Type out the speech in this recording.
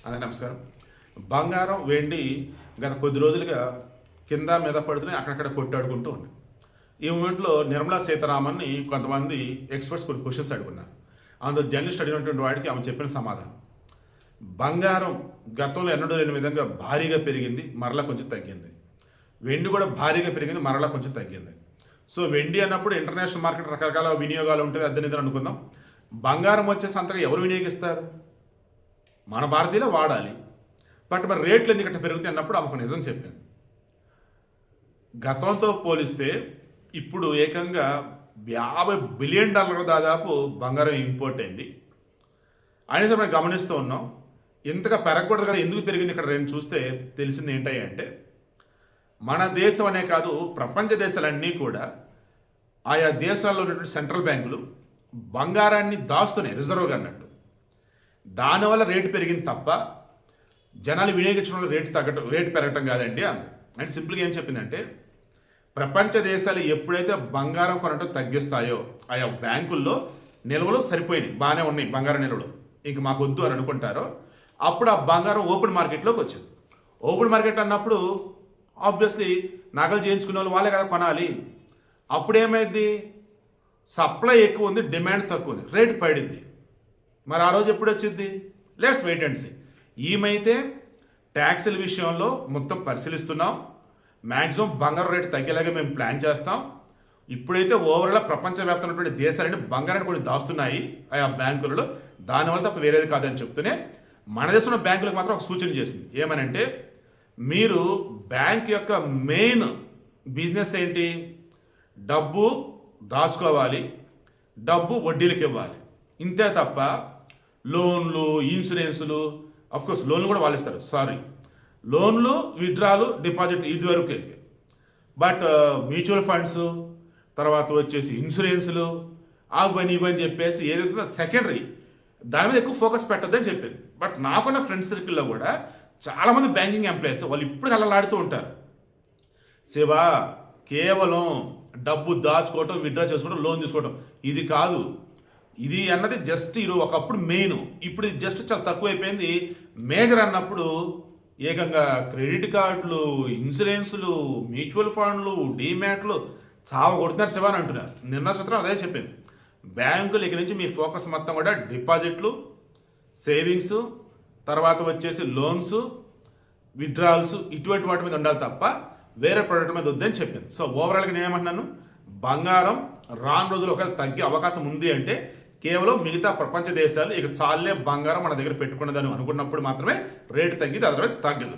అందరికీ నమస్కారం. బంగారం, వెండి గత కొద్ది రోజులుగా కింద మీద పడుతున్నాయి, అక్కడక్కడ కొట్టాడుకుంటూ ఉంది. ఈ మూమెంట్లో నిర్మలా సీతారామన్ని కొంతమంది ఎక్స్పర్ట్స్ కొన్ని క్వశ్చన్స్ అడుగున్నారు. అందులో జర్నలిస్ట్ అడిగినటువంటి వాడికి ఆమె చెప్పిన సమాధానం, బంగారం గతంలో ఎన్నడూ లేని విధంగా భారీగా పెరిగింది, మరలా కొంచెం తగ్గింది. వెండి కూడా భారీగా పెరిగింది, మరలా కొంచెం తగ్గింది. సో వెండి అన్నప్పుడు ఇంటర్నేషనల్ మార్కెట్ రకరకాల వినియోగాలు ఉంటుంది, అద్దెనిదని అనుకుందాం. బంగారం వచ్చేసి అంతగా ఎవరు వినియోగిస్తారు? మన భారతీయులే వాడాలి. బట్ మరి రేట్లు ఎందుకంటే పెరుగుతాయి అన్నప్పుడు ఆమెకు నిజం చెప్పింది. గతంతో పోలిస్తే ఇప్పుడు ఏకంగా $50 బిలియన్ దాదాపు బంగారం ఇంపోర్ట్ అయింది. అయినా సరే మనం గమనిస్తూ ఉన్నాం, ఇంతగా పెరగకూడదు కదా, ఎందుకు పెరిగింది ఇక్కడ రెండు చూస్తే తెలిసింది ఏంటంటే అంటే మన దేశం అనే కాదు, ప్రపంచ దేశాలన్నీ కూడా ఆయా దేశాల్లో ఉన్నటువంటి సెంట్రల్ బ్యాంకులు బంగారాన్ని దాస్తున్నాయి రిజర్వ్గా అన్నట్టు. దానివల్ల రేటు పెరిగింది తప్ప జనాలు వినియోగించడం వల్ల రేటు పెరగటం కాదండి అంది. అంటే సింపుల్గా ఏం చెప్పిందంటే, ప్రపంచ దేశాలు ఎప్పుడైతే బంగారం కొనటం తగ్గిస్తాయో ఆయా బ్యాంకుల్లో నిల్వలు సరిపోయినాయి, బాగానే ఉన్నాయి బంగారం నిల్వలు, ఇంక మాకు వద్దు అని అనుకుంటారో అప్పుడు ఆ బంగారం ఓపెన్ మార్కెట్లోకి వచ్చింది. ఓపెన్ మార్కెట్ అన్నప్పుడు ఆబ్వియస్లీ నగలు చేయించుకునే వాళ్ళు వాళ్ళే కదా కొనాలి. అప్పుడు ఏమైంది, సప్లై ఎక్కువ ఉంది, డిమాండ్ తక్కువ ఉంది, రేటు పడింది. మరి ఆ రోజు ఎప్పుడు వచ్చింది? Let's wait and see. ఈమైతే ట్యాక్సుల విషయంలో మొత్తం పరిశీలిస్తున్నాం, మ్యాక్సిమం బంగారం రేటు తగ్గేలాగా మేము ప్లాన్ చేస్తాం. ఇప్పుడైతే ఓవరాల్ ప్రపంచవ్యాప్తంగా ఉన్నటువంటి దేశాలని బంగారాన్ని కొన్ని దాస్తున్నాయి ఆ బ్యాంకులలో, దానివల్ల తప్ప వేరేది కాదని చెప్తూనే మన దేశంలో బ్యాంకులకు మాత్రం ఒక సూచన చేసింది. ఏమనంటే, మీరు బ్యాంక్ యొక్క మెయిన్ బిజినెస్ ఏంటి? డబ్బు దాచుకోవాలి, డబ్బు వడ్డీలకు ఇవ్వాలి, ఇంతే తప్ప లోన్లు, ఇన్సూరెన్సులు, అఫ్కోర్స్ లోన్లు కూడా వాళ్ళు ఇస్తారు, లోన్లు, విత్డ్రాలు, డిపాజిట్లు ఇది వరకు. బట్ మ్యూచువల్ ఫండ్స్, తర్వాత వచ్చేసి ఇన్సూరెన్సులు, అవన్నీ ఇవని చెప్పేసి ఏదైతే సెకండరీ, దాని మీద ఎక్కువ ఫోకస్ పెట్టొద్దని చెప్పింది. బట్ నాకున్న ఫ్రెండ్స్ సర్కిల్లో కూడా చాలామంది బ్యాంకింగ్ ఎంప్లాయీస్ వాళ్ళు ఇప్పుడు అల్లలాడుతూ ఉంటారు, శివా కేవలం డబ్బు దాచుకోవటం, విత్డ్రా చేసుకోవడం, లోన్ తీసుకోవడం ఇది కాదు, ఇది అన్నది జస్ట్ ఇది ఒకప్పుడు మెయిన్, ఇప్పుడు ఇది జస్ట్ చాలా తక్కువైపోయింది. మేజర్ అన్నప్పుడు ఏకంగా క్రెడిట్ కార్డులు, ఇన్సూరెన్సులు, మ్యూచువల్ ఫండ్లు, డీమ్యాట్లు చావ కొడుతున్నారు శివ అని అంటున్నారు. నిన్న సూత్రం అదే చెప్పింది, బ్యాంకులు ఇక నుంచి మీ ఫోకస్ మొత్తం కూడా డిపాజిట్లు, సేవింగ్స్, తర్వాత వచ్చేసి లోన్స్, విత్డ్రాల్స్, ఇటువంటి వాటి మీద ఉండాలి తప్ప వేరే ప్రోడక్ట్ మీద వద్దని చెప్పింది. సో ఓవరాల్గా నేనేమంటున్నాను, బంగారం రాను రోజులు ఒకవేళ తగ్గే అవకాశం ఉంది అంటే కేవలం మిగతా ప్రపంచ దేశాలు ఇక చాలే బంగారం మన దగ్గర పెట్టుకున్నదని అనుకున్నప్పుడు మాత్రమే రేటు తగ్గితే, అదర్వైజ్ తగ్గదు.